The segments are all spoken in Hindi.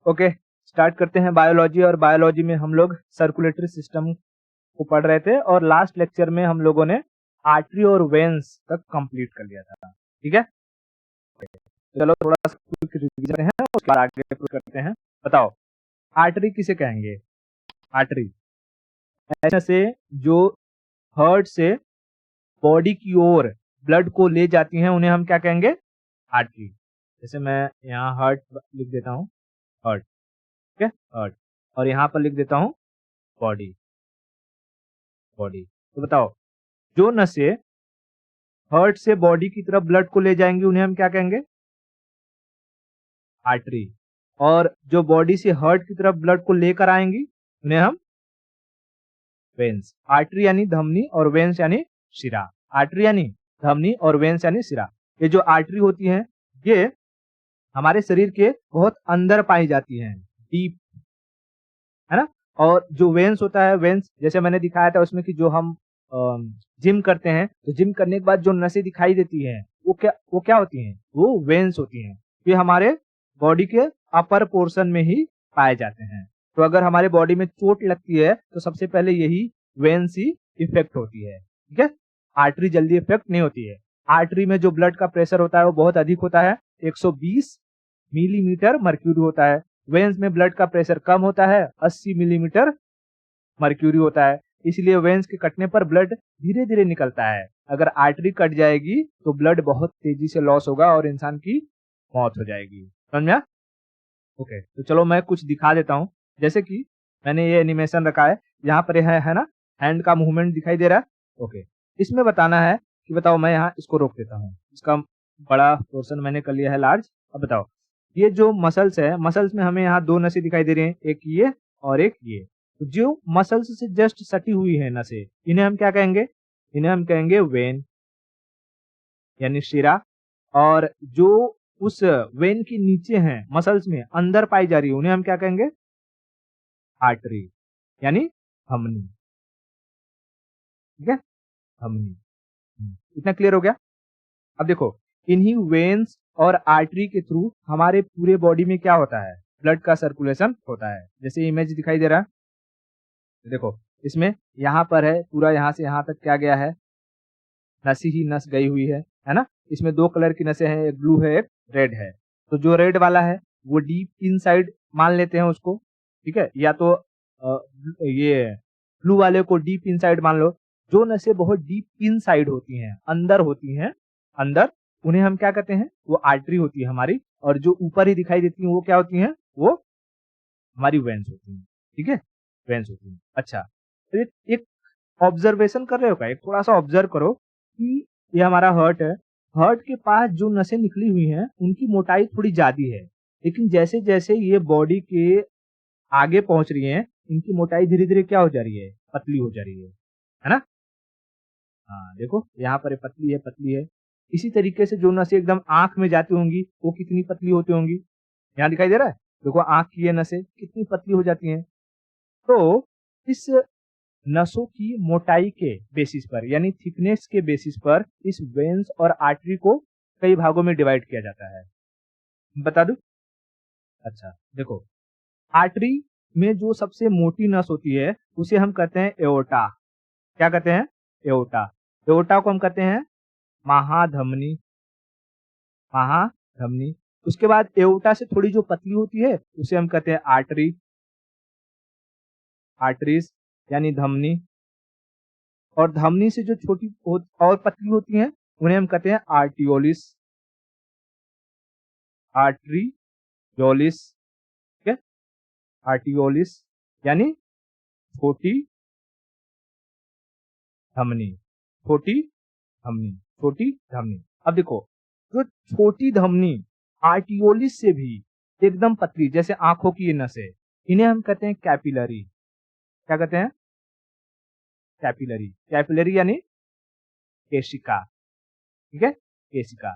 ओके, स्टार्ट करते हैं बायोलॉजी। और बायोलॉजी में हम लोग सर्कुलेटरी सिस्टम को पढ़ रहे थे और लास्ट लेक्चर में हम लोगों ने आर्टरी और वेन्स तक कंप्लीट कर लिया था। ठीक है, चलो थोड़ा सा क्विक रिवीजन है, उसके बाद आगे करते हैं। बताओ आर्टरी किसे कहेंगे? आर्टरी ऐसे से जो हार्ट से बॉडी की ओर ब्लड को ले जाती हैं, उन्हें हम क्या कहेंगे? आर्टरी। जैसे मैं यहाँ हार्ट लिख देता हूँ, हार्ट, ठीक है, हार्ट, और यहाँ पर लिख देता हूँ बॉडी, बॉडी। तो बताओ जो नसें हार्ट से बॉडी की तरफ ब्लड को ले जाएंगी उन्हें हम क्या कहेंगे? आर्टरी। और जो बॉडी से हार्ट की तरफ ब्लड को लेकर आएंगी उन्हें हम वेन्स। आर्टरी यानी धमनी और वेन्स यानी शिरा। आर्टरी यानी धमनी और वेन्स यानी शिरा। ये जो आर्टरी होती हैं ये हमारे शरीर के बहुत अंदर पाई जाती हैं, डीप, है ना। और जो वेन्स होता है, वेन्स जैसे मैंने दिखाया था उसमें कि जो हम जिम करते हैं तो जिम करने के बाद जो नसें दिखाई देती हैं वो क्या होती हैं? वो वेन्स होती हैं। ये हमारे बॉडी के अपर पोर्शन में ही पाए जाते हैं। तो अगर हमारे बॉडी में चोट लगती है तो सबसे पहले यही वेन्स ही इफेक्ट होती है। ठीक है, आर्टरी जल्दी इफेक्ट नहीं होती है। आर्टरी में जो ब्लड का प्रेशर होता है वो बहुत अधिक होता है, 120 मिलीमीटर मर्क्यूरी होता है। वेन्स में ब्लड का प्रेशर कम होता है, 80 मिलीमीटर मर्क्यूरी होता है। इसलिए वेन्स के कटने पर ब्लड धीरे धीरे निकलता है। अगर आर्टरी कट जाएगी तो ब्लड बहुत तेजी से लॉस होगा और इंसान की मौत हो जाएगी। समझ में? ओके, तो चलो मैं कुछ दिखा देता हूँ। जैसे कि मैंने ये एनिमेशन रखा है, यहाँ पर है ना, हैंड का मूवमेंट दिखाई दे रहा है। ओके, इसमें बताना है कि बताओ, मैं यहाँ इसको रोक देता हूँ, इसका बड़ा पोर्शन मैंने कर लिया है लार्ज। अब बताओ ये जो मसल्स है, मसल्स में हमें यहाँ दो नसें दिखाई दे रही हैं, एक ये और एक ये। तो जो मसल्स से जस्ट सटी हुई है नसें, इन्हें हम क्या कहेंगे? इन्हें हम कहेंगे वेन यानी शिरा। और जो उस वेन के नीचे हैं, मसल्स में अंदर पाई जा रही है, उन्हें हम क्या कहेंगे? आर्टरी यानी धमनी। ठीक है, धमनी। इतना क्लियर हो गया? अब देखो इन्हीं वेन्स और आर्टरी के थ्रू हमारे पूरे बॉडी में क्या होता है? ब्लड का सर्कुलेशन होता है। जैसे इमेज दिखाई दे रहा है, देखो इसमें यहाँ पर है पूरा, यहाँ से यहाँ तक क्या गया है? नसी ही नस गई हुई है ना। इसमें दो कलर की नसें हैं, एक ब्लू है एक रेड है। तो जो रेड वाला है वो डीप इनसाइड मान लेते हैं उसको, ठीक है, या तो ये ब्लू वाले को डीप इनसाइड मान लो। जो नसें बहुत डीप इनसाइड होती हैं, अंदर होती हैं, अंदर, उन्हें हम क्या कहते हैं? वो आर्टरी होती है हमारी। और जो ऊपर ही दिखाई देती हैं वो क्या होती हैं? वो हमारी वेन्स होती हैं। ठीक है, वेन्स होती हैं। अच्छा, तो एक ऑब्जर्वेशन कर रहे हो क्या? एक थोड़ा सा ऑब्जर्व करो कि ये हमारा हार्ट है, हार्ट के पास जो नसें निकली हुई हैं उनकी मोटाई थोड़ी ज्यादा है, लेकिन जैसे जैसे ये बॉडी के आगे पहुंच रही हैं इनकी मोटाई धीरे धीरे क्या हो जा रही है? पतली हो जा रही है ना। हाँ देखो यहाँ पर पतली है, पतली है। इसी तरीके से जो नसें एकदम आंख में जाती होंगी वो कितनी पतली होती होंगी? यहाँ दिखाई दे रहा है, देखो आंख की ये नसें कितनी पतली हो जाती हैं। तो इस नसों की मोटाई के बेसिस पर यानी थिकनेस के बेसिस पर इस वेन्स और आर्टरी को कई भागों में डिवाइड किया जाता है। बता दूं? अच्छा देखो, आर्टरी में जो सबसे मोटी नस होती है उसे हम कहते हैं एओर्टा। क्या कहते हैं? एओर्टा। एओर्टा को हम कहते हैं महाधमनी, महाधमनी। उसके बाद एओर्टा से थोड़ी जो पतली होती है उसे हम कहते हैं आर्टरी, आर्टरीज यानी धमनी। और धमनी से जो छोटी और पतली होती हैं उन्हें हम कहते हैं आर्टियोलिस, आर्टरीयोलिस। ठीक है, आर्टियोलिस यानी छोटी धमनी, छोटी धमनी, छोटी धमनी। अब देखो जो छोटी धमनी आर्टियोलिस से भी एकदम पतली, जैसे आंखों की ये नसें, इन्हें हम कहते हैं कैपिलरी। क्या कहते हैं? कैपिलरी। कैपिलरी यानी केशिका। ठीक है, केशिका,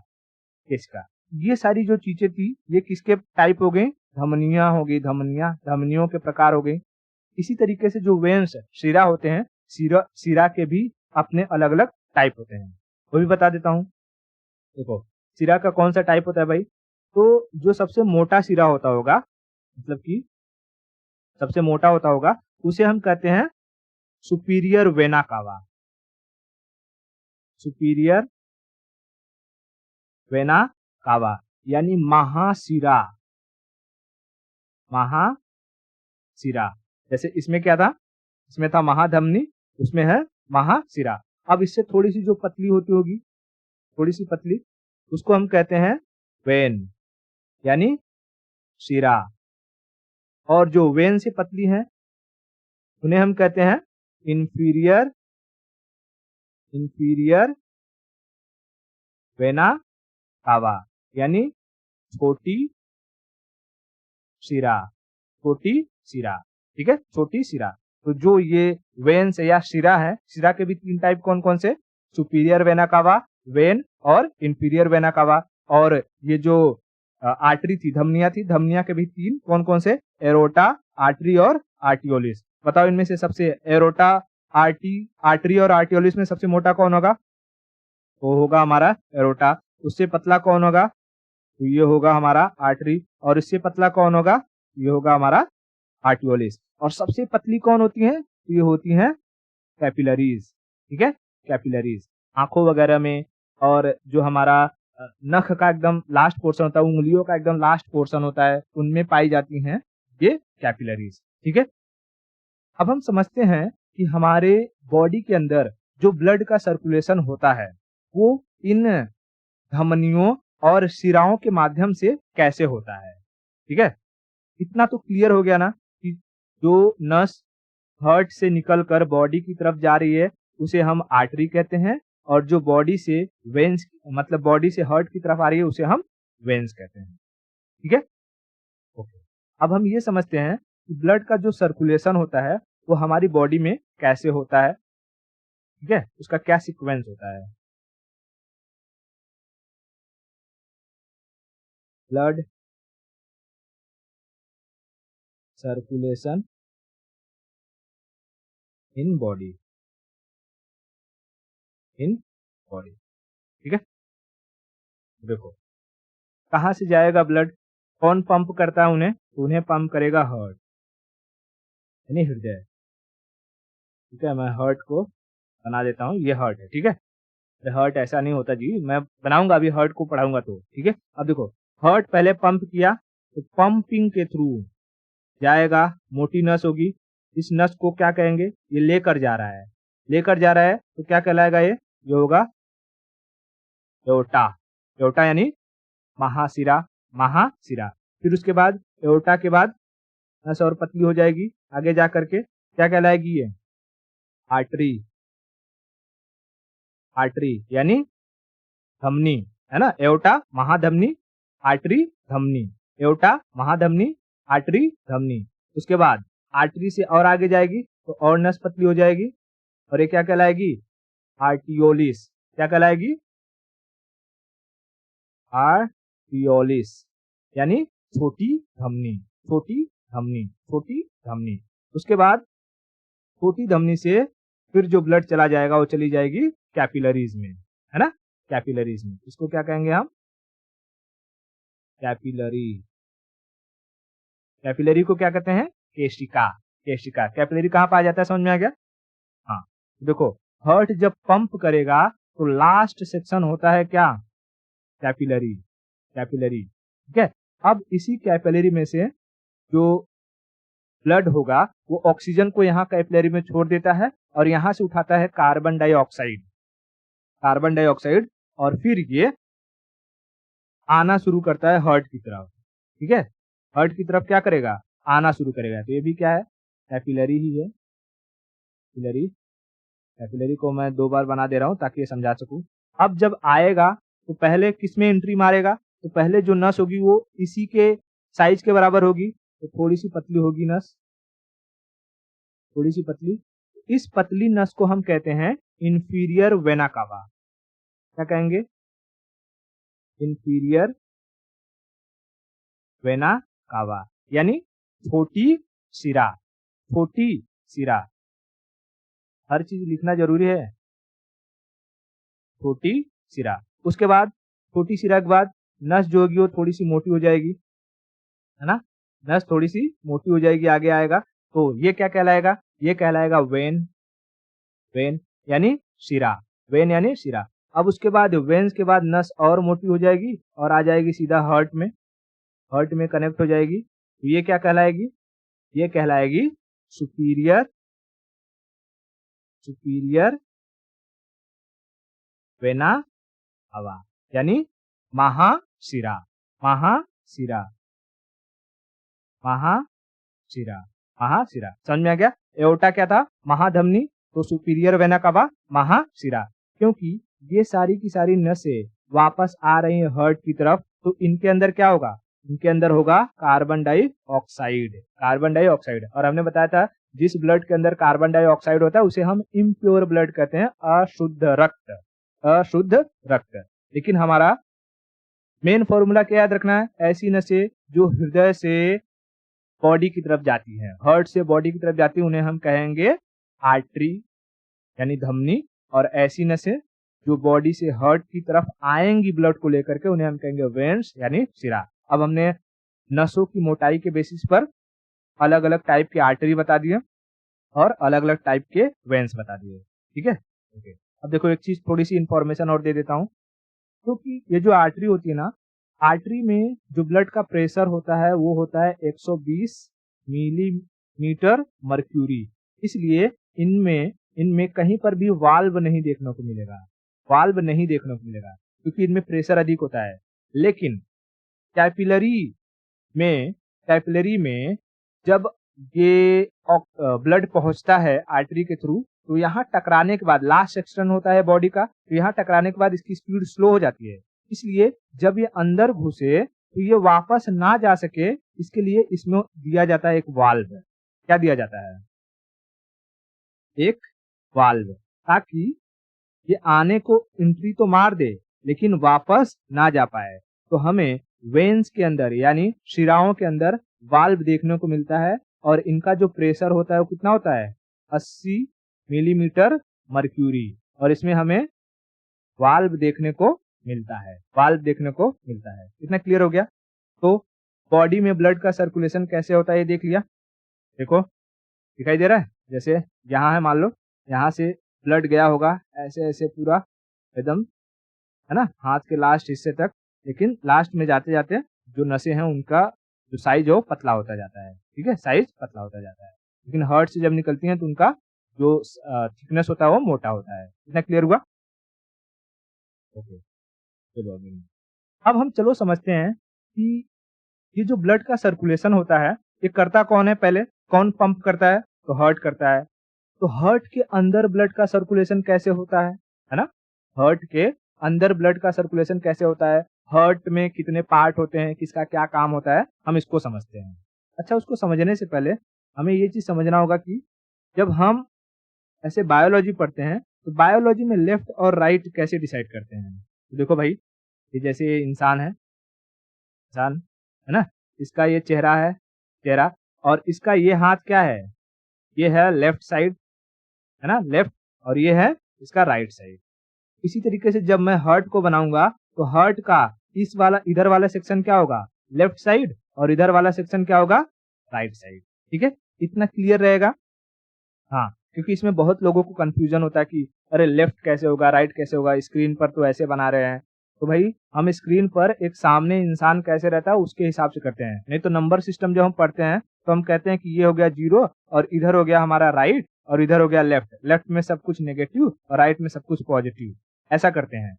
केशिका। ये सारी जो चीजें थी ये किसके टाइप हो गई? धमनियां हो गई, धमनियां, धमनियों के प्रकार हो गई। इसी तरीके से जो वेन्स शिरा होते हैं, शिरा के भी अपने अलग अलग टाइप होते हैं, वो भी बता देता हूँ। देखो शिरा का कौन सा टाइप होता है भाई? तो जो सबसे मोटा शिरा होता होगा मतलब कि सबसे मोटा होता होगा, उसे हम कहते हैं superior vena cava. Superior vena cava यानी महाशिरा। महाशिरा, जैसे इसमें क्या था, इसमें था महाधमनी, उसमें है महाशिरा। अब इससे थोड़ी सी जो पतली होती होगी, थोड़ी सी पतली, उसको हम कहते हैं वेन यानी शिरा। और जो वेन से पतली है उन्हें हम कहते हैं इंफीरियर वेना कावा यानी छोटी शिरा। छोटी शिरा, ठीक है, छोटी शिरा। तो जो ये वेन्स या शिरा है, शिरा के भी 3 टाइप कौन कौन से, सुपीरियर वेना कावा, वेन और इंफीरियर वेना कावा। और ये जो आर्टरी थी, धमनियां थी, धमनियां के भी 3 कौन कौन से, एरोटा, आर्टरी और आर्टियोलिस। बताओ इनमें से सबसे एरोटा, आर्टरी और आर्टियोलिस में सबसे मोटा कौन होगा? वो होगा हमारा एरोटा। उससे पतला कौन होगा? तो ये होगा हमारा आर्टरी। और इससे पतला कौन होगा? ये होगा हमारा आर्टियोलिस। और सबसे पतली कौन होती है? तो ये होती है कैपिलरीज, ठीक है, कैपिलरीज आंखों वगैरह में। और जो हमारा नख का एकदम लास्ट पोर्शन होता है, उंगलियों का एकदम लास्ट पोर्शन होता है, उनमें पाई जाती हैं ये कैपिलरीज, ठीक है। अब हम समझते हैं कि हमारे बॉडी के अंदर जो ब्लड का सर्कुलेशन होता है वो इन धमनियों और शिराओं के माध्यम से कैसे होता है, ठीक है। इतना तो क्लियर हो गया ना कि जो नस हार्ट से निकलकर बॉडी की तरफ जा रही है उसे हम आर्टरी कहते हैं, और जो बॉडी से वेन्स मतलब बॉडी से हार्ट की तरफ आ रही है उसे हम वेन्स कहते हैं, ठीक है। ओके, अब हम ये समझते हैं कि ब्लड का जो सर्कुलेशन होता है वो हमारी बॉडी में कैसे होता है, ठीक है, उसका क्या सीक्वेंस होता है। ब्लड सर्कुलेशन इन बॉडी, ठीक है। देखो, कहाँ से जाएगा ब्लड, कौन पंप करता है उन्हें? तो उन्हें पंप करेगा हार्ट यानी हृदय, ठीक है। मैं हार्ट को बना देता हूँ, ये हार्ट है, ठीक है। हार्ट ऐसा नहीं होता जी, मैं बनाऊंगा अभी, हार्ट को पढ़ाऊंगा तो, ठीक है। अब देखो, हार्ट पहले पंप किया तो पंपिंग के थ्रू जाएगा, मोटी नस होगी, इस नस को क्या कहेंगे, ये लेकर जा रहा है, लेकर जा रहा है तो क्या कहलाएगा ये होगा एओर्टा। एओर्टा यानी महाशिरा, महाशिरा। फिर उसके बाद एओर्टा के बाद नस और पतली हो जाएगी, आगे जा करके क्या कहलाएगी ये, आर्टरी। आर्टरी यानी धमनी, है ना, एओर्टा महाधमनी, आर्टरी धमनी, एओर्टा महाधमनी, आर्टरी धमनी। उसके बाद आर्टरी से और आगे जाएगी तो और नस पतली हो जाएगी, और ये क्या कहलाएगी, आर्टियोलिस। क्या कहलाएगी, आर्टियोलिस यानी छोटी धमनी, छोटी धमनी, छोटी धमनी। उसके बाद छोटी धमनी से फिर जो ब्लड चला जाएगा वो चली जाएगी कैपिलरीज में, है ना, कैपिलरीज में। इसको क्या कहेंगे हम, कैपिलरी। कैपिलरी को क्या कहते हैं, केशिका। केशिका, कैपिलरी कहाँ पाया जाता है, समझ में आ गया। हाँ, देखो, हार्ट जब पंप करेगा तो लास्ट सेक्शन होता है क्या, कैपिलरी। कैपिलरी, ठीक है। अब इसी कैपिलरी में से जो ब्लड होगा वो ऑक्सीजन को यहाँ कैपिलरी में छोड़ देता है और यहाँ से उठाता है कार्बन डाइऑक्साइड, कार्बन डाइऑक्साइड, और फिर ये आना शुरू करता है हार्ट की तरफ, ठीक है। हार्ट की तरफ क्या करेगा, आना शुरू करेगा। तो ये भी क्या है, कैपिलरी ही है। कैपिलरी, कैपिलरी को मैं 2 बार बना दे रहा हूं ताकि ये समझा सकूं। अब जब आएगा तो पहले किसमें एंट्री मारेगा, तो पहले जो नस होगी वो इसी के साइज के बराबर होगी, तो थोड़ी सी पतली होगी नस, थोड़ी सी पतली। इस पतली नस को हम कहते हैं इंफीरियर वेना कावा। क्या कहेंगे, इंफीरियर वेना कावा यानी छोटी शिरा, छोटी शिरा। हर चीज लिखना जरूरी है, छोटी शिरा। उसके बाद छोटी शिरा के बाद नस जो होगी वो थोड़ी सी मोटी हो जाएगी, है ना, नस थोड़ी सी मोटी हो जाएगी, आगे आएगा, तो ये क्या कहलाएगा? ये कहलाएगा वेन। वेन यानी शिरा, वेन यानी शिरा। अब उसके बाद वेन्स के बाद नस और मोटी हो जाएगी और आ जाएगी सीधा हार्ट में, हार्ट में कनेक्ट हो जाएगी। तो ये क्या कहलाएगी? ये कहलाएगी सुपीरियर, सुपीरियर वेना हवा यानी महाशिरा, महाशिरा, महाशिरा, महाशिरा। समझ में आ गया? एओर्टा क्या था? महाधमनी, तो सुपीरियर वेना कवा महाशिरा। क्योंकि ये सारी की सारी नसें वापस आ रही हैं हार्ट की तरफ, तो इनके अंदर क्या होगा? इनके अंदर होगा कार्बन डाइऑक्साइड, कार्बन डाइऑक्साइड। और हमने बताया था जिस ब्लड के अंदर कार्बन डाइऑक्साइड होता है उसे हम इम्प्योर ब्लड कहते हैं, अशुद्ध रक्त, अशुद्ध रक्त। लेकिन हमारा मेन फॉर्मूला क्या याद रखना है? ऐसी नसें जो हृदय से बॉडी की तरफ जाती हैं, हार्ट से बॉडी की तरफ जाती है, उन्हें हम कहेंगे आर्टरी यानी धमनी। और ऐसी नसें जो बॉडी से हार्ट की तरफ आएंगी ब्लड को लेकर के, उन्हें हम कहेंगे वेन्स यानी शिरा। अब हमने नसों की मोटाई के बेसिस पर अलग अलग टाइप के आर्टरी बता दिए और अलग अलग टाइप के वेन्स बता दिए। ठीक है, ओके। अब देखो एक चीज थोड़ी सी इंफॉर्मेशन और दे देता हूँ, क्योंकि ये जो आर्टरी होती है ना, आर्टरी में जो ब्लड का प्रेशर होता है वो होता है 120 मिलीमीटर मर्क्यूरी। इसलिए इनमें इनमें कहीं पर भी वाल्व नहीं देखने को मिलेगा, वाल्व नहीं देखने को मिलेगा, क्योंकि इनमें प्रेशर अधिक होता है। लेकिन कैपिलरी में, कैपिलरी में जब ये ब्लड पहुंचता है आर्टरी के थ्रू, तो यहाँ टकराने के बाद, लास्ट सेक्शन होता है बॉडी का, तो यहाँ टकराने के बाद इसकी स्पीड स्लो हो जाती है। इसलिए जब ये अंदर घुसे तो ये वापस ना जा सके, इसके लिए इसमें दिया जाता है एक वाल्व। क्या दिया जाता है? एक वाल्व, ताकि ये आने को एंट्री तो मार दे लेकिन वापस ना जा पाए। तो हमें वेन्स के अंदर यानी शिराओं के अंदर वाल्व देखने को मिलता है, और इनका जो प्रेशर होता है वो कितना होता है? 80 मिलीमीटर मर्क्यूरी। और इसमें हमें वाल्व देखने को मिलता है, वाल्व देखने को मिलता है। इतना क्लियर हो गया? तो बॉडी में ब्लड का सर्कुलेशन कैसे होता है ये देख लिया। देखो दिखाई दे रहा है, जैसे यहाँ है, मान लो यहाँ से ब्लड गया होगा ऐसे ऐसे पूरा एकदम, है ना, हाथ के लास्ट हिस्से तक। लेकिन लास्ट में जाते जाते जो नसें हैं उनका जो साइज है वो पतला होता जाता है। ठीक है, साइज पतला होता जाता है। लेकिन हार्ट से जब निकलती हैं तो उनका जो थिकनेस होता है वो मोटा होता है। इतना क्लियर हुआ? ओके, चलो अभी अब हम चलो समझते हैं कि ये जो ब्लड का सर्कुलेशन होता है ये करता कौन है? पहले कौन पंप करता है? तो हार्ट करता है। तो हार्ट के अंदर ब्लड का सर्कुलेशन कैसे होता है ना? हार्ट के अंदर ब्लड का सर्कुलेशन कैसे होता है? हार्ट में कितने पार्ट होते हैं, किसका क्या काम होता है, हम इसको समझते हैं। अच्छा, उसको समझने से पहले हमें ये चीज समझना होगा कि जब हम ऐसे बायोलॉजी पढ़ते हैं तो बायोलॉजी में लेफ्ट और राइट कैसे डिसाइड करते हैं। तो देखो भाई, ये जैसे इंसान है, इंसान है ना, इसका ये चेहरा है, चेहरा, और इसका ये हाथ क्या है? ये है लेफ्ट साइड, है ना, लेफ्ट, और ये है इसका राइट साइड। इसी तरीके से जब मैं हार्ट को बनाऊंगा तो हार्ट का इस वाला, इधर वाला सेक्शन क्या होगा? लेफ्ट साइड, और इधर वाला सेक्शन क्या होगा? Right side. ठीक है, इतना क्लियर रहेगा? हाँ, क्योंकि इसमें बहुत लोगों को कंफ्यूजन होता है कि अरे लेफ्ट कैसे होगा, राइट कैसे होगा, स्क्रीन पर तो ऐसे बना रहे हैं। तो भाई हम स्क्रीन पर एक सामने इंसान कैसे रहता है उसके हिसाब से करते हैं। नहीं तो नंबर सिस्टम जब हम पढ़ते हैं तो हम कहते हैं कि ये हो गया 0 और इधर हो गया हमारा राइट और इधर हो गया लेफ्ट, लेफ्ट में सब कुछ नेगेटिव और राइट में सब कुछ पॉजिटिव, ऐसा करते हैं।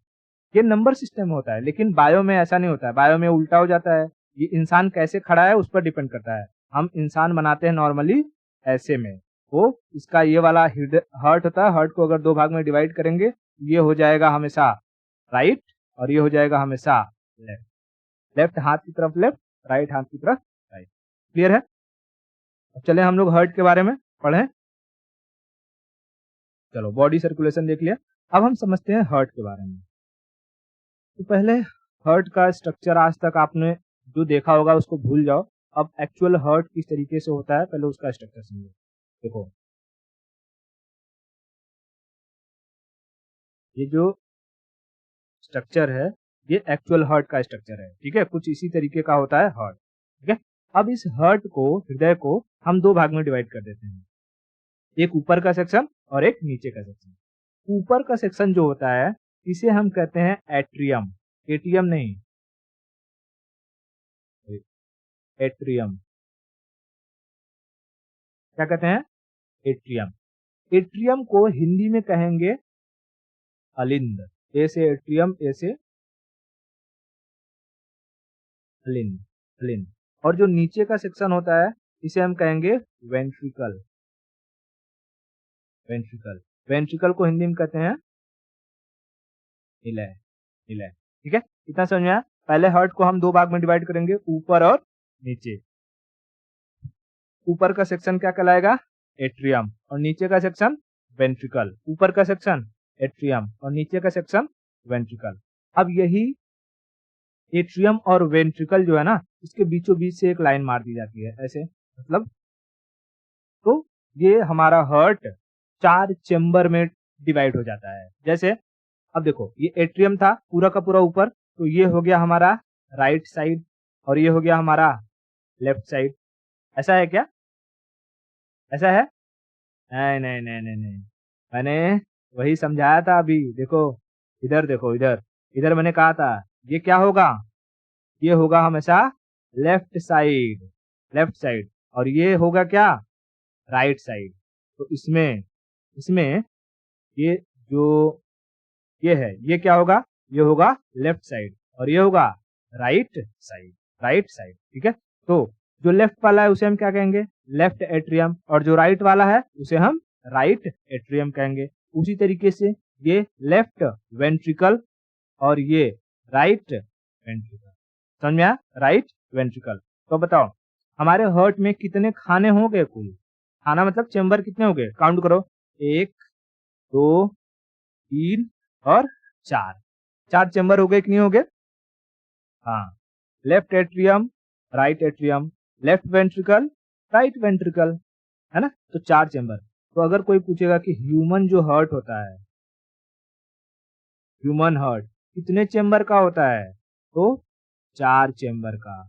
ये नंबर सिस्टम होता है, लेकिन बायो में ऐसा नहीं होता है, बायो में उल्टा हो जाता है। ये इंसान कैसे खड़ा है उस पर डिपेंड करता है। हम इंसान बनाते हैं नॉर्मली ऐसे में, वो इसका ये वाला हार्ट होता है, हार्ट को अगर दो भाग में डिवाइड करेंगे ये हो जाएगा हमेशा राइट और ये हो जाएगा हमेशा लेफ्ट। लेफ्ट हाथ की तरफ लेफ्ट, राइट हाथ की तरफ राइट। क्लियर है? अब चले हम लोग हार्ट के बारे में पढ़ें। चलो बॉडी सर्कुलेशन देख लिया, अब हम समझते हैं हार्ट के बारे में। तो पहले हार्ट का स्ट्रक्चर आज तक आपने जो देखा होगा उसको भूल जाओ। अब एक्चुअल हार्ट किस तरीके से होता है पहले उसका स्ट्रक्चर समझो। देखो ये जो स्ट्रक्चर है ये एक्चुअल हार्ट का स्ट्रक्चर है। ठीक है, कुछ इसी तरीके का होता है हार्ट। ठीक है, अब इस हार्ट को, हृदय को हम दो भाग में डिवाइड कर देते हैं, एक ऊपर का सेक्शन और एक नीचे का सेक्शन। ऊपर का सेक्शन जो होता है इसे हम कहते हैं एट्रियम, एटीएम नहीं, एट्रियम। क्या कहते हैं? एट्रियम। एट्रियम को हिंदी में कहेंगे अलिंद। ए से एट्रियम, ए से अलिंद, अलिंद। और जो नीचे का सेक्शन होता है इसे हम कहेंगे वेंट्रिकल, वेंट्रिकल। वेंट्रिकल को हिंदी में कहते हैं निलय, निलय। ठीक है, इतना समझ में आया? पहले हार्ट को हम दो भाग में डिवाइड करेंगे, ऊपर और नीचे। ऊपर का सेक्शन क्या कहलाएगा? एट्रियम। और नीचे का सेक्शन वेंट्रिकल। ऊपर का सेक्शन एट्रियम और नीचे का सेक्शन वेंट्रिकल। अब यही एट्रियम और वेंट्रिकल जो है ना, इसके बीचों बीच से एक लाइन मार दी जाती है ऐसे, मतलब तो ये हमारा हार्ट 4 चेम्बर में डिवाइड हो जाता है। जैसे अब देखो, ये एट्रियम था पूरा का पूरा ऊपर, तो ये हो गया हमारा राइट साइड और ये हो गया हमारा लेफ्ट साइड। ऐसा है क्या? ऐसा है? नहीं नहीं नहीं नहीं नहीं, मैंने वही समझाया था अभी। देखो इधर, देखो इधर, इधर मैंने कहा था ये क्या होगा, ये होगा हमेशा लेफ्ट साइड, लेफ्ट साइड। और ये होगा क्या? Right side. तो इसमें इसमें ये जो ये है, ये क्या होगा? ये होगा लेफ्ट साइड और ये होगा राइट साइड, राइट साइड। ठीक है, तो जो लेफ्ट वाला है उसे हम क्या कहेंगे? Left atrium. और जो राइट वाला है उसे हम राइट एट्रियम कहेंगे। उसी तरीके से ये लेफ्ट वेंट्रिकल और ये राइट वेंट्रिकल। समझ में आया? Right ventricle. तो बताओ हमारे हार्ट में कितने खाने होंगे? कुल खाना मतलब चेम्बर कितने हो गए? काउंट करो, 1 2 3 और 4। 4 चेम्बर हो गए कि नहीं हो गए? हाँ, left atrium, right atrium, left ventricle, right ventricle, है ना? तो 4 चेम्बर। तो अगर कोई पूछेगा कि ह्यूमन जो हार्ट होता है, ह्यूमन हार्ट कितने चेम्बर का होता है? तो 4 चेम्बर का,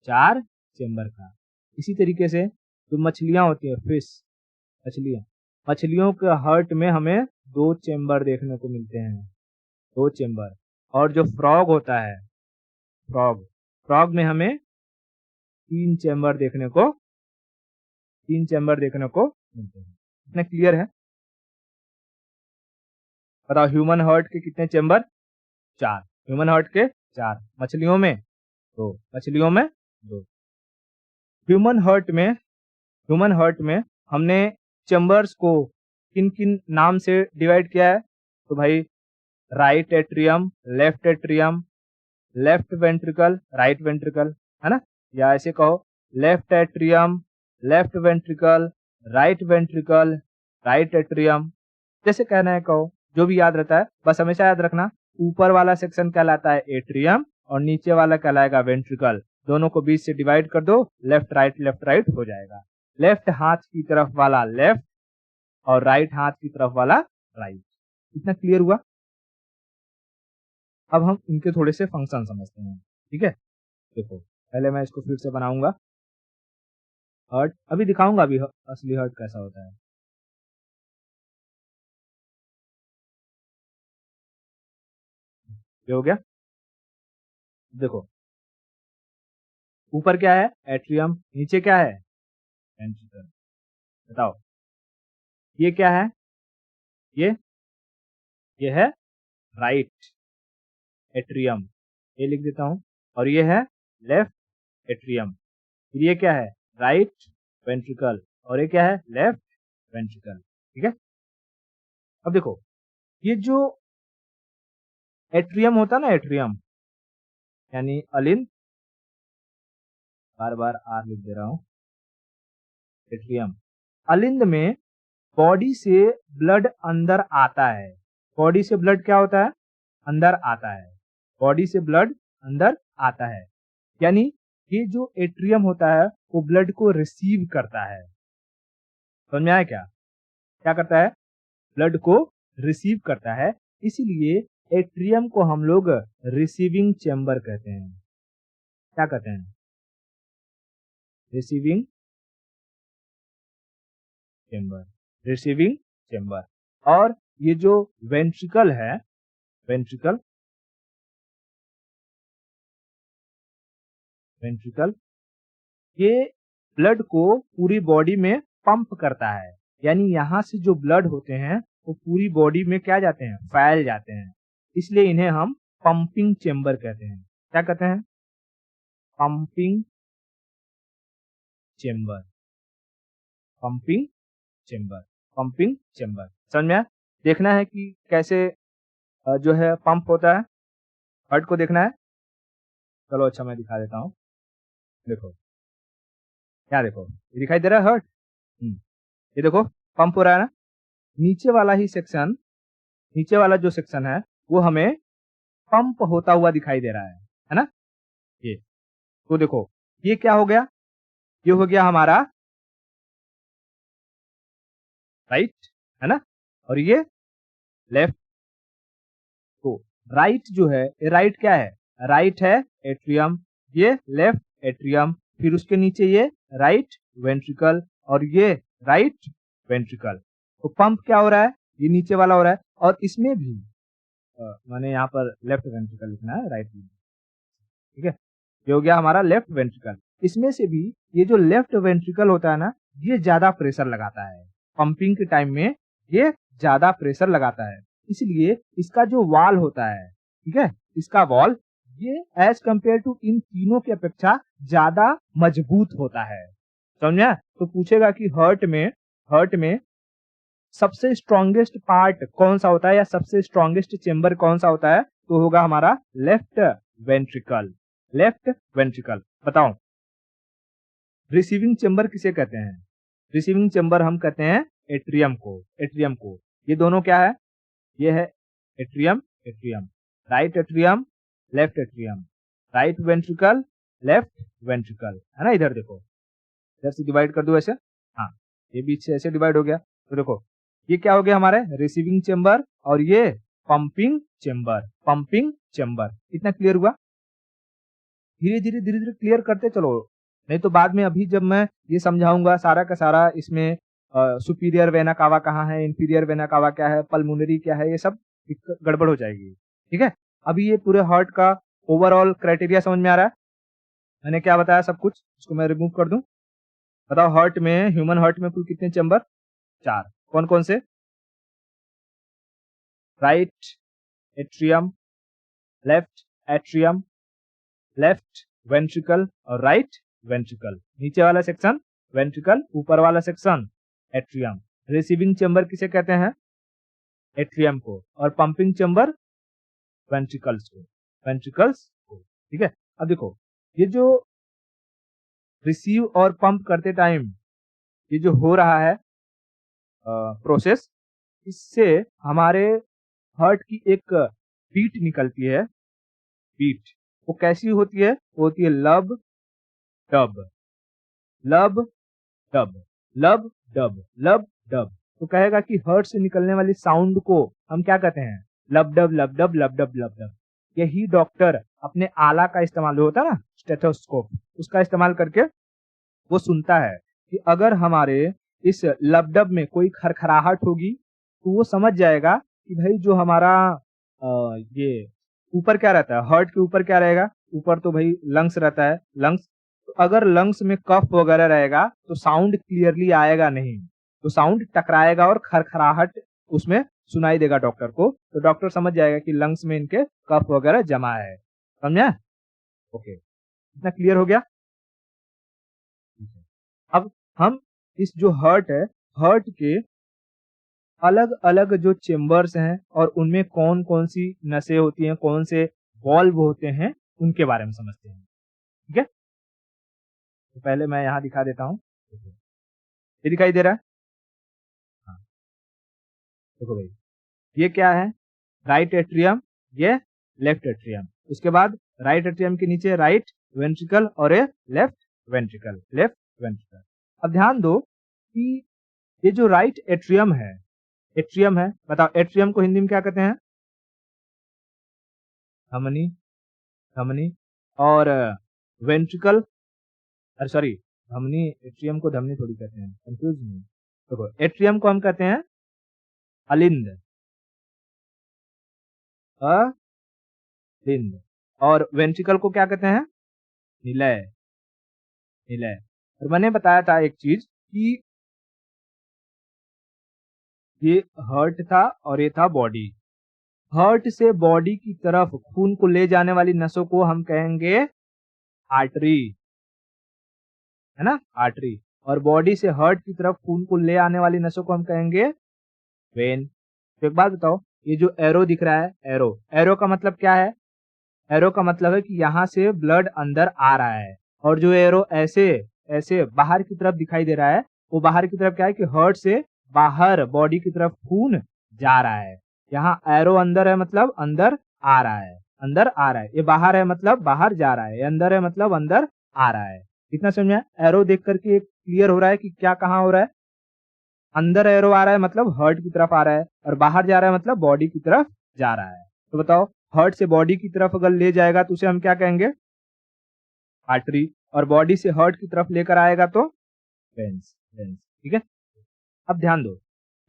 4 चेम्बर का। इसी तरीके से जो मछलियां होती है, फिश, मछलियां, मछलियों के हार्ट में हमें 2 चेम्बर देखने को मिलते हैं, 2 चेम्बर। और जो फ्रॉग होता है, फ्रॉग, फ्रॉग में हमें 3 चेम्बर देखने को, 3 चेम्बर देखने को मिलते हैं। इतना क्लियर है? बताओ ह्यूमन हार्ट के कितने चेम्बर? 4। ह्यूमन हार्ट के 4। मछलियों में 2, मछलियों में 2। ह्यूमन हार्ट में हमने चेम्बर्स को किन किन नाम से डिवाइड किया है? तो भाई right atrium, left atrium, left ventricle, right ventricle, है ना? या ऐसे कहो left atrium, left ventricle, right atrium. जैसे कहना है कहो, जो भी याद रहता है बस हमेशा याद रखना। ऊपर वाला सेक्शन कहलाता है एट्रियम और नीचे वाला कहलाएगा वेंट्रिकल। दोनों को बीच से डिवाइड कर दो, लेफ्ट राइट हो जाएगा। लेफ्ट हाथ की तरफ वाला लेफ्ट और राइट हाथ की तरफ वाला राइट। इतना क्लियर हुआ? अब हम इनके थोड़े से फंक्शन समझते हैं। ठीक है, देखो पहले मैं इसको फिर से बनाऊंगा हार्ट, अभी दिखाऊंगा अभी असली हार्ट कैसा होता है। ये हो गया। देखो ऊपर क्या है? एट्रियम। नीचे क्या है? वेंट्रिकल। बताओ ये क्या है? ये ये है राइट एट्रियम, ये लिख देता हूं। और ये है लेफ्ट एट्रियम। फिर ये क्या है? Right ventricle. और ये क्या है? Left ventricle. ठीक है, अब देखो ये जो एट्रियम होता है ना, एट्रियम यानी अलिंद, बार बार आर लिख दे रहा हूं, एट्रियम। अलिंद में बॉडी से ब्लड अंदर आता है। बॉडी से ब्लड क्या होता है? अंदर आता है। बॉडी से ब्लड अंदर आता है, यानी ये जो एट्रियम होता है वो ब्लड को रिसीव करता है। समझ में आया क्या? क्या करता है? ब्लड को रिसीव करता है। इसीलिए एट्रियम को हम लोग रिसीविंग चेम्बर कहते हैं। क्या कहते हैं? Receiving chamber, receiving chamber. और ये जो वेंट्रिकल है, वेंट्रिकल, वेंट्रिकल ये ब्लड को पूरी बॉडी में पंप करता है, यानी यहाँ से जो ब्लड होते हैं वो पूरी बॉडी में क्या जाते हैं, फैल जाते हैं, इसलिए इन्हें हम पंपिंग चेम्बर कहते हैं। क्या कहते हैं? Pumping chamber, pumping chamber, pumping chamber. समझ में आया? देखना है कि कैसे जो है पंप होता है, हार्ट को देखना है। चलो अच्छा मैं दिखा देता हूँ। देखो, क्या देखो, ये दिखाई दे रहा है हार्ट। ये देखो पंप हो रहा है ना। नीचे वाला ही सेक्शन, नीचे वाला जो सेक्शन है वो हमें पंप होता हुआ दिखाई दे रहा है ना। ये तो देखो, ये क्या हो गया, ये हो गया हमारा राइट, है ना, और ये लेफ्ट। तो राइट जो है, ये राइट क्या है, राइट है एट्रियम, ये लेफ्ट एट्रियम, फिर उसके नीचे ये राइट वेंट्रिकल और ये राइट वेंट्रिकल। तो पंप क्या हो रहा है, ये नीचे वाला हो रहा है, और इसमें भी मैंने यहाँ पर लेफ्ट वेंट्रिकल लिखना है, राइट, ठीक है। ये हो गया हमारा लेफ्ट वेंट्रिकल। इसमें से भी ये जो लेफ्ट वेंट्रिकल होता है ना, ये ज्यादा प्रेशर लगाता है पंपिंग के टाइम में, ये ज्यादा प्रेशर लगाता है, इसलिए इसका जो वॉल होता है, ठीक है, इसका वॉल ये एज कंपेयर टू इन तीनों की अपेक्षा ज्यादा मजबूत होता है। समझा? तो पूछेगा कि हार्ट में सबसे स्ट्रॉन्गेस्ट पार्ट कौन सा होता है या सबसे स्ट्रॉन्गेस्ट चेंबर कौन सा होता है, तो होगा हमारा लेफ्ट वेंट्रिकल, लेफ्ट वेंट्रिकल। बताओ रिसीविंग चेंबर किसे कहते हैं? रिसीविंग चेंबर हम कहते हैं एट्रियम को, एट्रियम को। ये दोनों क्या है, ये है atrium, atrium, right atrium, left atrium, right ventricle, left ventricle, है ना। इधर देखो, इधर से डिवाइड कर दो ऐसे, हाँ, ये बीच से ऐसे डिवाइड हो गया। तो देखो ये क्या हो गया हमारे रिसीविंग चेंबर और ये पंपिंग चेंबर, पंपिंग चेंबर। इतना क्लियर हुआ? धीरे धीरे क्लियर करते चलो, नहीं तो बाद में अभी जब मैं ये समझाऊंगा सारा का सारा, इसमें सुपीरियर वेना कावा कहाँ है, इंफीरियर वेना कावा क्या है, पल्मोनरी क्या है, ये सब गड़बड़ हो जाएगी। ठीक है, अभी ये पूरे हार्ट का ओवरऑल क्राइटेरिया समझ में आ रहा है। मैंने क्या बताया सब कुछ, इसको मैं रिमूव कर दूं। बताओ हार्ट में, ह्यूमन हार्ट में कुल कितने चेंबर? 4। कौन कौन से? Right atrium, left atrium, left ventricle और राइट वेंट्रिकल। नीचे वाला सेक्शन वेंट्रिकल, ऊपर वाला सेक्शन एट्रियम। रिसीविंग चेंबर किसे कहते हैं? एट्रियम को। और पंपिंग चेंबर वेंट्रिकल्स को, वेंट्रिकल्स को। ठीक है, अब देखो ये जो रिसीव और पंप करते टाइम ये जो हो रहा है प्रोसेस, इससे हमारे हार्ट की एक बीट निकलती है। बीट वो कैसी होती है? वो होती है लब डब, लब डब, लब डब, लब डब। तो कहेगा कि हार्ट से निकलने वाली साउंड को हम क्या कहते हैं? लब डब, लब डब, लब डब, लब डब। यही डॉक्टर अपने आला का इस्तेमाल, जो होता है ना स्टेथोस्कोप, उसका इस्तेमाल करके वो सुनता है कि अगर हमारे इस लब डब में कोई खरखराहट होगी तो वो समझ जाएगा कि भाई जो हमारा ये ऊपर क्या रहता है, हार्ट के ऊपर क्या रहेगा? ऊपर तो भाई लंग्स रहता है, लंग्स। तो अगर लंग्स में कफ वगैरह रहेगा तो साउंड क्लियरली आएगा नहीं, तो साउंड टकराएगा और खरखराहट उसमें सुनाई देगा डॉक्टर को। तो डॉक्टर समझ जाएगा कि लंग्स में इनके कफ वगैरह जमा है। समझा? ओके, इतना क्लियर हो गया। अब हम इस जो हार्ट है, हार्ट के अलग अलग जो चेम्बर्स हैं और उनमें कौन कौन सी नसें होती हैं, कौन से वॉल्व होते हैं, उनके बारे में समझते हैं। ठीक है, तो पहले मैं यहाँ दिखा देता हूँ। ये दिखाई दे रहा है? हाँ, देखो भाई, ये क्या है? राइट एट्रियम, ये लेफ्ट एट्रियम। उसके बाद राइट एट्रियम के नीचे राइट वेंट्रिकल और ये लेफ्ट वेंट्रिकल, लेफ्ट वेंट्रिकल। अब ध्यान दो कि ये जो राइट एट्रियम है, एट्रियम है, बताओ एट्रियम को हिंदी में क्या कहते हैं? धमनी, धमनी। और वेंट्रिकल, अरे सॉरी, धमनी, एट्रियम को धमनी थोड़ी कहते हैं, कंफ्यूज नहीं। देखो एट्रियम को हम कहते हैं अलिंद, अलिंद, और वेंट्रिकल को क्या कहते हैं? निलय, निलय। और मैंने बताया था एक चीज कि ये हार्ट था और ये था बॉडी। हार्ट से बॉडी की तरफ खून को ले जाने वाली नसों को हम कहेंगे आर्टरी, है ना, आर्टरी। और बॉडी से हार्ट की तरफ खून को ले आने वाली नसों को हम कहेंगे वेन। तो एक बात बताओ, ये जो एरो दिख रहा है, एरो, एरो का मतलब क्या है? एरो का मतलब है कि यहाँ से ब्लड अंदर आ रहा है, और जो एरो ऐसे ऐसे बाहर की तरफ दिखाई दे रहा है, वो बाहर की तरफ क्या है कि हार्ट से बाहर बॉडी की तरफ खून जा रहा है। यहाँ एरो अंदर है मतलब अंदर आ रहा है, अंदर आ रहा है। ये बाहर है मतलब बाहर जा रहा है, ये अंदर है मतलब अंदर आ रहा है। कितना समझ में आया? एरो देख करके क्लियर हो रहा है कि क्या कहाँ हो रहा है। अंदर एरो आ रहा है मतलब हार्ट की तरफ आ रहा है, और बाहर जा रहा है मतलब बॉडी की तरफ जा रहा है। तो बताओ, हार्ट से बॉडी की तरफ अगर ले जाएगा तो उसे हम क्या कहेंगे? आर्टरी। और बॉडी से हार्ट की तरफ लेकर आएगा तो वेन्स, वेन्स। ठीक है, अब ध्यान दो,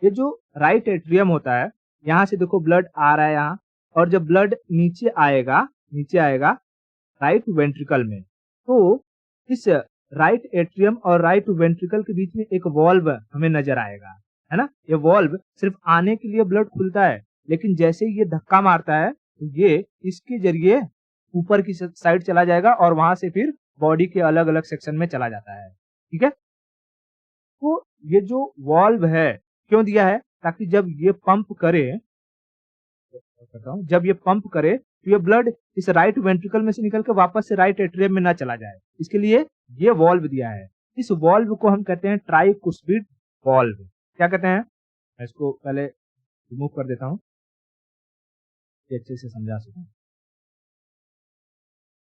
ये जो राइट एट्रियम होता है, यहाँ से देखो ब्लड आ रहा है यहाँ, और जब ब्लड नीचे आएगा, नीचे आएगा राइट वेंट्रिकल में, तो इस राइट एट्रियम और राइट वेंट्रिकल के बीच में एक वॉल्व हमें नजर आएगा, है ना। ये वॉल्व सिर्फ आने के लिए ब्लड खुलता है, लेकिन जैसे ही ये धक्का मारता है तो ये इसके जरिए ऊपर की साइड चला जाएगा, और वहां से फिर बॉडी के अलग अलग सेक्शन में चला जाता है। ठीक है, तो ये जो वॉल्व है क्यों दिया है? ताकि जब ये पंप करे, जब ये पंप करे तो ये ब्लड इस राइट वेंट्रिकल में से निकल के वापस से राइट एट्रियम में ना चला जाए, इसके लिए ये वॉल्व दिया है। इस वॉल्व को हम कहते हैं ट्राइकुस्पिड वॉल्व। क्या कहते हैं? मैं इसको पहले रिमूव कर देता हूँ, अच्छे से समझा सकूं।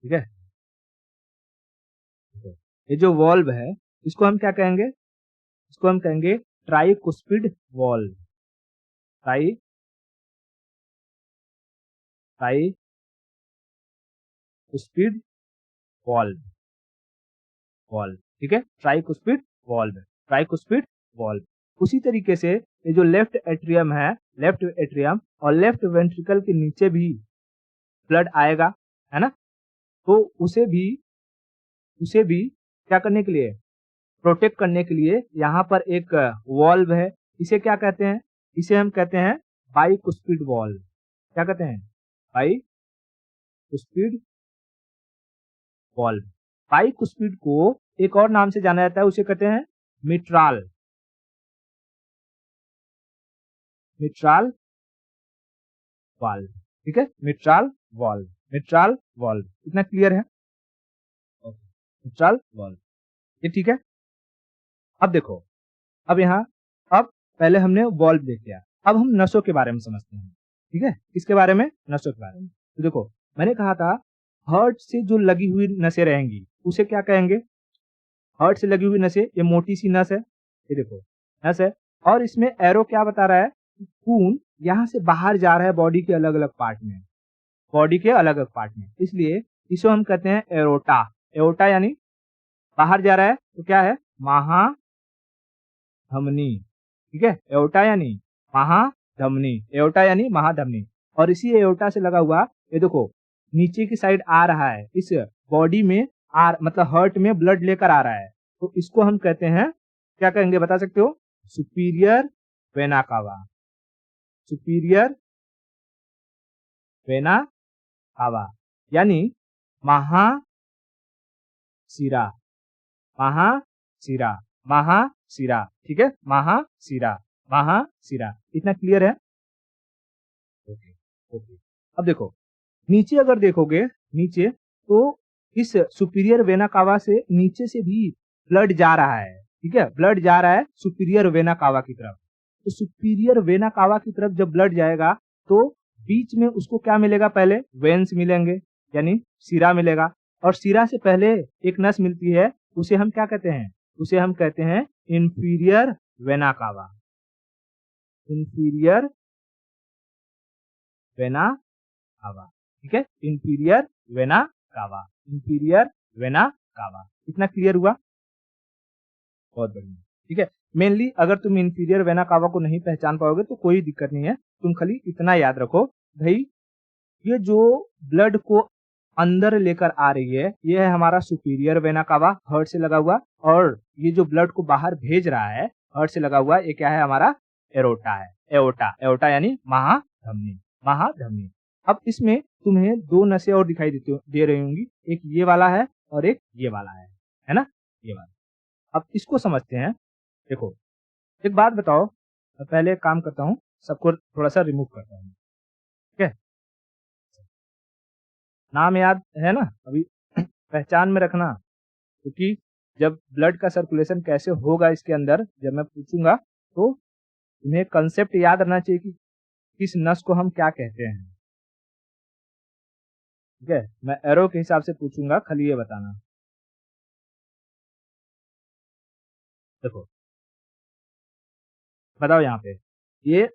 ठीक है, ये जो वॉल्व है इसको हम क्या कहेंगे? इसको हम कहेंगे tricuspid valve. Tricuspid valve, valve. ठीक है, ट्राइकुस्पिड वॉल्व, ट्राइकुस्पिड वॉल्व। उसी तरीके से ये जो लेफ्ट एट्रियम है, लेफ्ट एट्रियम और लेफ्ट वेंट्रिकल के नीचे भी ब्लड आएगा, है ना। तो उसे भी क्या करने के लिए? प्रोटेक्ट करने के लिए यहाँ पर एक वॉल्व है। इसे क्या कहते हैं? इसे हम कहते हैं बाइकुस्पिड वॉल्व। क्या कहते हैं? बाइकुस्पिड वॉल्व। बाइकुस्पिड को एक और नाम से जाना जाता है, उसे कहते हैं मिट्राल, मिट्राल वाल्व। ठीक है, मिट्राल वाल्व, मिट्राल वाल्व। इतना क्लियर है? मिट्राल वाल्व, ये ठीक है। अब देखो, अब यहाँ, अब पहले हमने वॉल्व देख लिया, अब हम नसों के बारे में समझते हैं। ठीक है, किसके बारे में? नसों के बारे में। तो देखो, मैंने कहा था हार्ट से जो लगी हुई नसें रहेंगी उसे क्या कहेंगे? हार्ट से लगी हुई नसें, ये मोटी सी नस है, ये देखो नस है, और इसमें एरो क्या बता रहा है? खून यहाँ से बाहर जा रहा है बॉडी के अलग अलग पार्ट में, बॉडी के अलग अलग पार्ट में, इसलिए इसे हम कहते हैं एरोटा। एरोटा यानी बाहर जा रहा है, तो क्या है? महाधमनी। ठीक है, एओर्टा यानी महाधमनी, एओर्टा यानी महाधमनी। और इसी एओर्टा से लगा हुआ, ये देखो नीचे की साइड आ रहा है, इस बॉडी में मतलब हार्ट में ब्लड लेकर आ रहा है, तो इसको हम कहते हैं, क्या कहेंगे बता सकते हो? Superior vena cava, superior vena cava, यानी महाशिरा, महाशिरा, महाशिरा। ठीक है, महाशिरा, महाशिरा। इतना क्लियर है? Okay, okay. अब देखो, नीचे अगर देखोगे, नीचे तो इस सुपीरियर वेना कावा से नीचे से भी ब्लड जा रहा है। ठीक है, ब्लड जा रहा है सुपीरियर वेना कावा की तरफ। तो सुपीरियर वेना कावा की तरफ जब ब्लड जाएगा तो बीच में उसको क्या मिलेगा? पहले वेन्स मिलेंगे, यानी शिरा मिलेगा, और शिरा से पहले एक नस मिलती है, उसे हम क्या कहते हैं? उसे हम कहते हैं inferior vena cava, inferior vena cava. ठीक है, inferior vena cava, inferior vena cava. इतना क्लियर हुआ? बहुत बढ़िया, ठीक है। मेनली अगर तुम इंफीरियर वेना कावा को नहीं पहचान पाओगे तो कोई दिक्कत नहीं है, तुम खाली इतना याद रखो भाई, ये जो ब्लड को अंदर लेकर आ रही है, ये है हमारा सुपीरियर वेना कावा, हार्ट से लगा हुआ, और ये जो ब्लड को बाहर भेज रहा है हार्ट से लगा हुआ, ये क्या है हमारा एरोटा है, एओटा, एओटा यानी महाधमनी, महाधमनी। अब इसमें तुम्हें दो नसें और दिखाई दे रही होंगी, एक ये वाला है और एक ये वाला है ना, ये वाला। अब इसको समझते हैं। देखो एक बात बताओ, मैं पहले एक काम करता हूँ, सबको थोड़ा सा रिमूव करता हूँ, ठीक है। नाम याद है ना अभी, पहचान में रखना, क्योंकि जब ब्लड का सर्कुलेशन कैसे होगा इसके अंदर जब मैं पूछूंगा तो तुम्हें कंसेप्ट याद रहना चाहिए कि किस नस को हम क्या कहते हैं, ठीक है। मैं एरो के हिसाब से पूछूंगा, खाली ये बताना। देखो बताओ यहाँ पे ये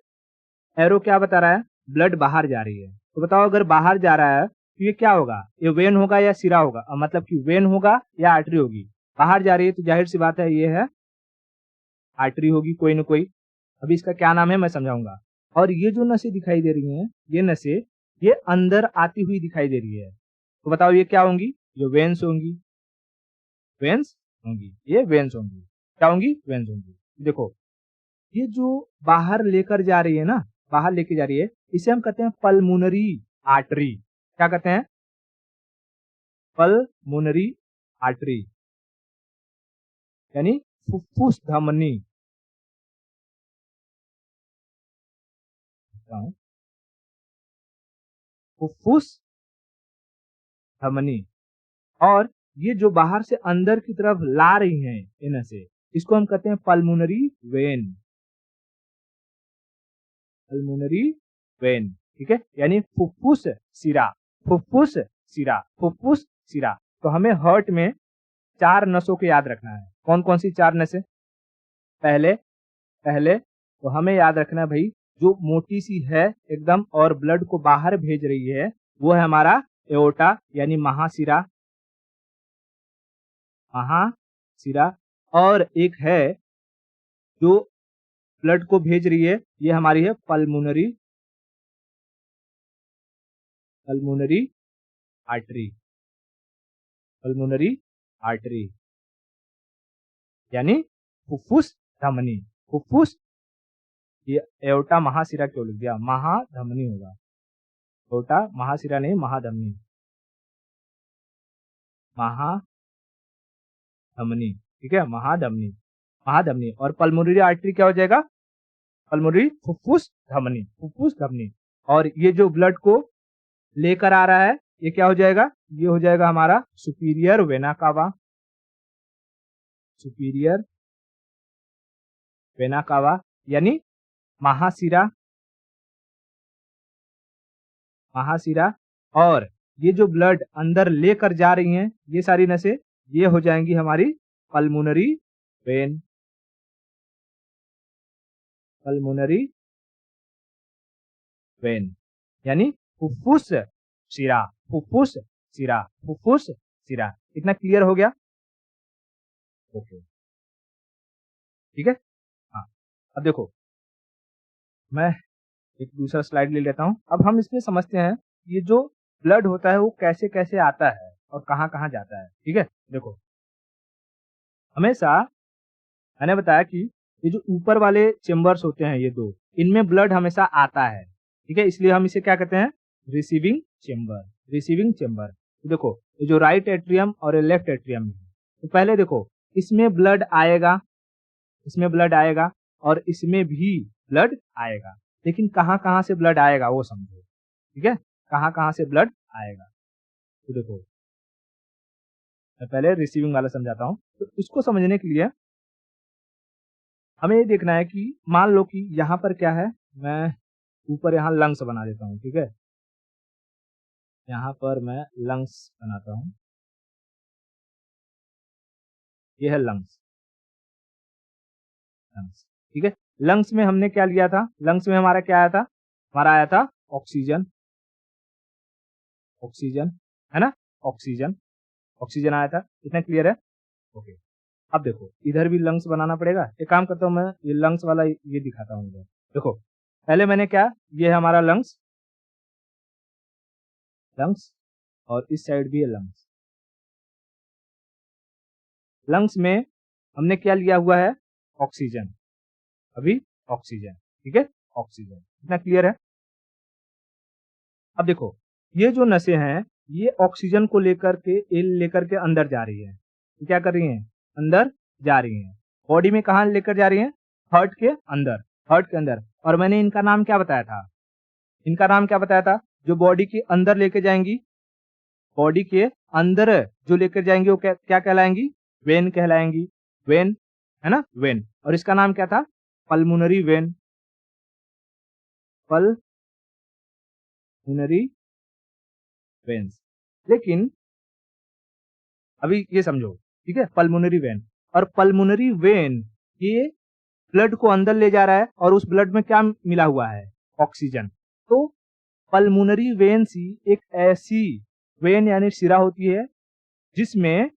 एरो क्या बता रहा है, ब्लड बाहर जा रही है, तो बताओ अगर बाहर जा रहा है तो ये क्या होगा, ये वेन होगा या सिरा होगा, मतलब कि वेन होगा या आर्टरी होगी। बाहर जा रही है तो जाहिर सी बात है ये है आर्टरी होगी कोई ना कोई। अभी इसका क्या नाम है मैं समझाऊंगा। और ये जो नसें दिखाई दे रही हैं, ये नसें ये अंदर आती हुई दिखाई दे रही है, तो बताओ ये क्या होंगी, ये वेन्स होंगी, वेन्स होंगी, ये वेन्स होंगी, क्या होंगी, वेन्स होंगी। देखो ये जो बाहर लेकर जा रही है ना, बाहर लेके जा रही है, इसे हम कहते हैं पल्मोनरी आर्टरी। क्या कहते हैं, पल्मोनरी आर्टरी, यानी फुफ्फुस धमनी, फुफ्फुस धमनी। और ये जो बाहर से अंदर की तरफ ला रही हैं इन से, इसको हम कहते हैं पल्मोनरी वेन, पल्मोनरी वेन, ठीक है, यानी फुफ्फुस सिरा, फुफ्फुस सिरा, फुफ्फुस सिरा। तो हमें हार्ट में चार नसों को याद रखना है, कौन कौन सी चार नसें, पहले पहले तो हमें याद रखना है भाई, जो मोटी सी है एकदम और ब्लड को बाहर भेज रही है, वो है हमारा एओर्टा यानी महाशिरा, महाशिरा। और एक है जो ब्लड को भेज रही है, ये हमारी है pulmonary, pulmonary artery, pulmonary artery यानी फुफ्फुस धमनी, फुफ्फुस, ये एओर्टा महाशिरा क्यों लिख दिया, महाधमनी होगा, एओर्टा महाशिरा नहीं महाधमनी, महाधमनी, ठीक है, महाधमनी, महाधमनी। और पल्मोनरी आर्टरी क्या हो जाएगा, पल्मोनरी फुफ्फुस धमनी, फुफ्फुस धमनी। और ये जो ब्लड को लेकर आ रहा है ये क्या हो जाएगा, ये हो जाएगा हमारा superior vena cava, superior vena cava यानी महाशिरा, महाशिरा। और ये जो ब्लड अंदर लेकर जा रही हैं ये सारी नसें, ये हो जाएंगी हमारी पल्मोनरी वेन, पल्मोनरी वेन यानी फुफ्फुस शिरा, फुफ्फुस शिरा, फुफ्फुस शिरा। इतना क्लियर हो गया, ओके, ठीक है। हाँ अब देखो मैं एक दूसरा स्लाइड ले लेता हूँ, अब हम इसमें समझते हैं ये जो ब्लड होता है वो कैसे कैसे आता है और कहाँ कहाँ जाता है, ठीक है। देखो हमेशा मैंने बताया कि ये जो ऊपर वाले चेम्बर्स होते हैं ये दो, इनमें ब्लड हमेशा आता है, ठीक है, इसलिए हम इसे क्या कहते हैं, रिसीविंग चेम्बर, रिसीविंग चेम्बर। तो देखो ये जो राइट एट्रियम और लेफ्ट एट्रियम है, तो पहले देखो इसमें ब्लड आएगा, इसमें ब्लड आएगा और इसमें भी ब्लड आएगा, लेकिन कहाँ कहाँ से ब्लड आएगा वो समझो, ठीक है, कहाँ कहाँ से ब्लड आएगा। तो देखो मैं पहले रिसीविंग वाला समझाता हूँ। तो इसको समझने के लिए हमें ये देखना है कि मान लो कि यहाँ पर क्या है, मैं ऊपर यहाँ लंग्स बना देता हूँ, ठीक है, यहाँ पर मैं लंग्स बनाता हूँ, ये है लंग्स, लंग्स, ठीक है। लंग्स में हमने क्या लिया था, लंग्स में हमारा क्या आया था, हमारा आया था ऑक्सीजन, ऑक्सीजन है ना, ऑक्सीजन, ऑक्सीजन आया था, इतना क्लियर है, ओके। अब देखो इधर भी लंग्स बनाना पड़ेगा। एक काम करता हूँ, मैं ये लंग्स वाला ये दिखाता हूँ इधर। देखो पहले मैंने क्या, ये है हमारा लंग्स, लंग्स और इस साइड भी है लंग्स। लंग्स में हमने क्या लिया हुआ है, ऑक्सीजन, अभी ऑक्सीजन, ठीक है, ऑक्सीजन। इतना क्लियर है। अब देखो ये जो नसें हैं ये ऑक्सीजन को लेकर के अंदर जा रही है। क्या कर रही हैं, अंदर जा रही हैं। बॉडी में कहाँ लेकर जा रही हैं, हार्ट के अंदर, हार्ट के अंदर। और मैंने इनका नाम क्या बताया था, इनका नाम क्या बताया था, जो बॉडी के अंदर लेके जाएंगी, बॉडी के अंदर जो लेकर जाएंगी वो क्या कहलाएंगी, वेन कहलाएंगी, वेन, है ना, वेन। और इसका नाम क्या था, पल्मोनरी वेन, पल्मोनरी वेन्स। लेकिन अभी ये समझो, ठीक है, पल्मोनरी वेन, और पल्मोनरी वेन ये ब्लड को अंदर ले जा रहा है और उस ब्लड में क्या मिला हुआ है, ऑक्सीजन। तो पल्मोनरी वेन्स ही एक ऐसी वेन यानी शिरा होती है जिसमें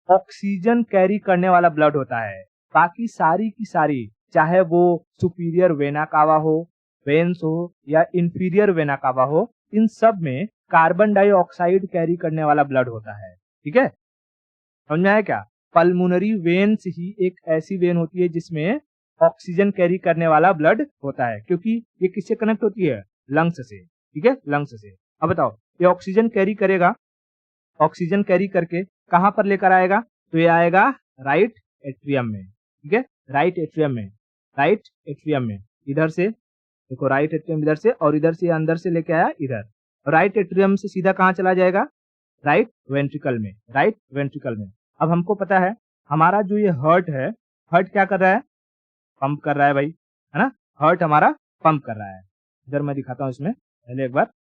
ऑक्सीजन कैरी करने वाला ब्लड होता है। बाकी सारी की सारी, चाहे वो सुपीरियर वेना कावा हो, वेन्स हो या इंफीरियर वेना कावा हो, इन सब में कार्बन डाइऑक्साइड कैरी करने वाला ब्लड होता है। ठीक है, समझ में आया क्या। पल्मोनरी वेन्स ही एक ऐसी वेन होती है जिसमें ऑक्सीजन कैरी करने वाला ब्लड होता है, क्योंकि ये किससे कनेक्ट होती है, लंग्स से। ठीक है, लंग्स से। अब बताओ ये ऑक्सीजन कैरी करेगा, ऑक्सीजन कैरी करके कहां पर लेकर आएगा, तो ये आएगा राइट एट्रियम में। ठीक है, राइट एट्रियम में, राइट एट्रियम में। इधर से देखो, राइट एट्रियम इधर से, और इधर से अंदर से लेके आया इधर। राइट एट्रियम से सीधा कहां चला जाएगा, राइट वेंट्रिकल में, राइट वेंट्रिकल में। अब हमको पता है हमारा जो ये हार्ट है, हार्ट क्या कर रहा है, पंप कर रहा है भाई, है ना, हार्ट हमारा पंप कर रहा है। इधर मैं दिखाता हूं, इसमें पहले एक बार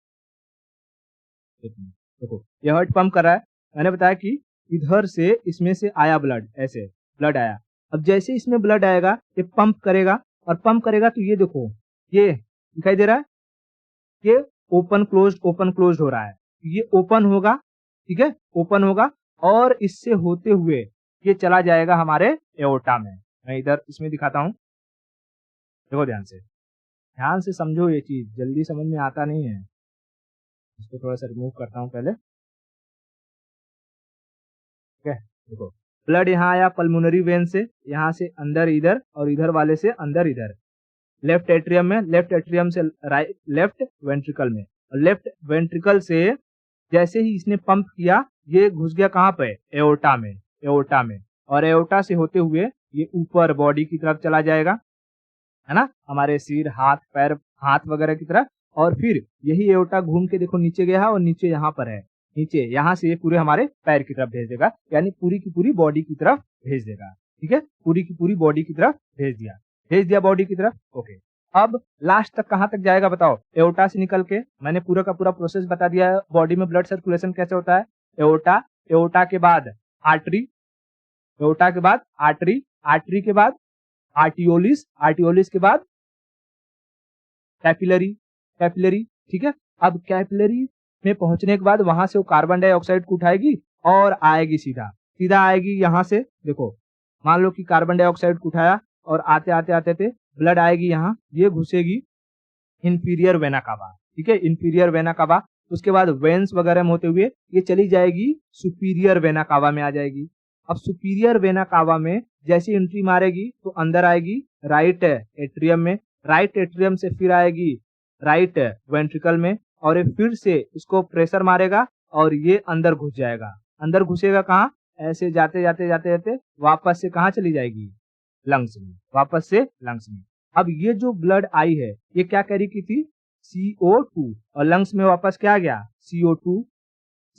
देखो, ये हार्ट पंप कर रहा है। मैंने बताया कि इधर से इसमें से आया ब्लड, ऐसे ब्लड आया। अब जैसे इसमें ब्लड आएगा ये पंप करेगा, और पंप करेगा तो ये देखो, ये दिखाई दे रहा है, ये ओपन क्लोज हो रहा है। ये ओपन होगा, ठीक है, ओपन होगा, और इससे होते हुए ये चला जाएगा हमारे एओर्टा में। मैं इधर इसमें दिखाता हूं, देखो ध्यान से समझो, ये चीज जल्दी समझ में आता नहीं है। इसको थोड़ा सा रिमूव करता हूं पहले। ठीक है, देखो ब्लड यहाँ आया पल्मोनरी वेन से, यहाँ से अंदर इधर, और इधर वाले से अंदर इधर, लेफ्ट एट्रियम में, लेफ्ट एट्रियम से राइट, लेफ्ट वेंट्रिकल में, और लेफ्ट वेंट्रिकल से जैसे ही इसने पंप किया ये घुस गया कहाँ पे, एओर्टा में, एओर्टा में। और एओर्टा से होते हुए ये ऊपर बॉडी की तरफ चला जाएगा, है ना, हमारे सिर, हाथ, पैर, हाथ वगैरह की तरफ। और फिर यही एओर्टा घूम के देखो नीचे गया है, और नीचे यहाँ पर है, नीचे यहाँ से ये पूरे हमारे पैर की तरफ भेज देगा, यानी पूरी की पूरी बॉडी की तरफ भेज देगा। ठीक है, पूरी की पूरी बॉडी की तरफ भेज दिया, भेज दिया बॉडी की तरफ। ओके, अब लास्ट तक कहाँ तक जाएगा बताओ, एओर्टा से निकल के। मैंने पूरा का पूरा प्रोसेस बता दिया है, बॉडी में ब्लड सर्कुलेशन कैसे होता है। एओर्टा, एओर्टा के बाद आर्टरी, एओर्टा के बाद आर्टरी, आर्टरी के बाद आर्टियोलिस, आर्टियोलिस के बाद कैपिलरी, कैपिलरी। ठीक है, अब कैपिलरी में पहुंचने के बाद वहां से वो कार्बन डाइऑक्साइड को उठाएगी और आएगी सीधा, सीधा आएगी यहाँ से। देखो मान लो कि कार्बन डाइऑक्साइड को उठाया, और आते आते आते थे ब्लड आएगी यहाँ, ये घुसेगी इंफीरियर वेना कावा। ठीक है, इंफीरियर वेना कावा। उसके बाद वेन्स वगैरह में होते हुए ये चली जाएगी सुपीरियर वेना कावा में आ जाएगी। अब सुपीरियर वेना कावा में जैसी एंट्री मारेगी तो अंदर आएगी राइट एट्रियम में, राइट एट्रियम से फिर आएगी राइट वेंट्रिकल में, और ये फिर से इसको प्रेशर मारेगा और ये अंदर घुस जाएगा। अंदर घुसेगा कहाँ, ऐसे जाते जाते जाते जाते वापस से कहाँ चली जाएगी, लंग्स में, वापस से लंग्स में। अब ये जो ब्लड आई है ये क्या कैरी की थी, CO2, और लंग्स में वापस क्या आ गया, CO2,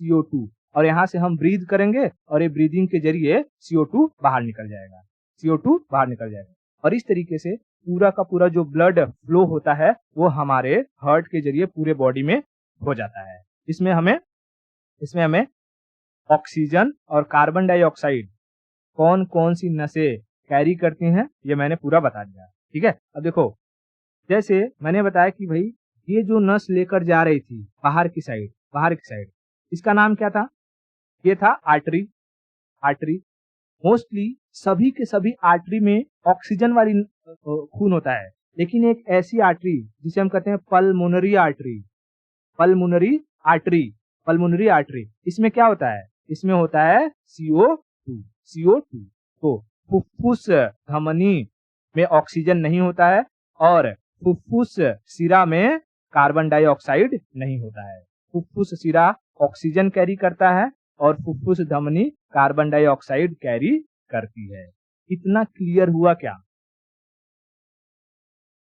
CO2। और यहाँ से हम ब्रीथ करेंगे और ये ब्रीदिंग के जरिए CO2 बाहर निकल जाएगा, CO2 बाहर निकल जाएगा। और इस तरीके से पूरा का पूरा जो ब्लड फ्लो होता है वो हमारे हार्ट के जरिए पूरे बॉडी में हो जाता है। इसमें हमें ऑक्सीजन और कार्बन डाइऑक्साइड कौन कौन सी नसें कैरी करती हैं ये मैंने पूरा बता दिया। ठीक है, अब देखो जैसे मैंने बताया कि भाई ये जो नस लेकर जा रही थी बाहर की साइड, बाहर की साइड, इसका नाम क्या था, ये था आर्टरी, आर्टरी। मोस्टली सभी के सभी आर्टरी में ऑक्सीजन वाली खून होता है, लेकिन एक ऐसी आर्टरी जिसे हम कहते हैं pulmonary artery, pulmonary artery, pulmonary artery, इसमें क्या होता है? इसमें होता है CO2, CO2। तो फुफ्फुस धमनी में ऑक्सीजन नहीं होता है और फुफ्फुस शिरा में कार्बन डाइऑक्साइड नहीं होता है। फुफ्फुस शिरा ऑक्सीजन कैरी करता है और फुफ्फुस धमनी कार्बन डाइऑक्साइड कैरी करती है। इतना क्लियर हुआ क्या?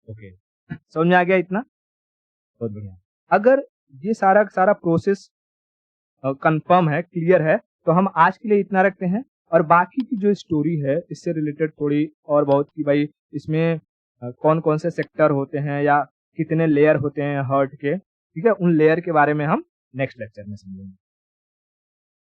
ओके, समझ में आ गया इतना? बहुत बढ़िया। अगर ये सारा सारा प्रोसेस कंफर्म है, क्लियर है, तो हम आज के लिए इतना रखते हैं और बाकी की जो स्टोरी है इससे रिलेटेड थोड़ी और बहुत कि भाई इसमें कौन कौन से सेक्टर होते हैं या कितने लेयर होते हैं हार्ट के, ठीक है, उन लेयर के बारे में हम नेक्स्ट लेक्चर में समझेंगे।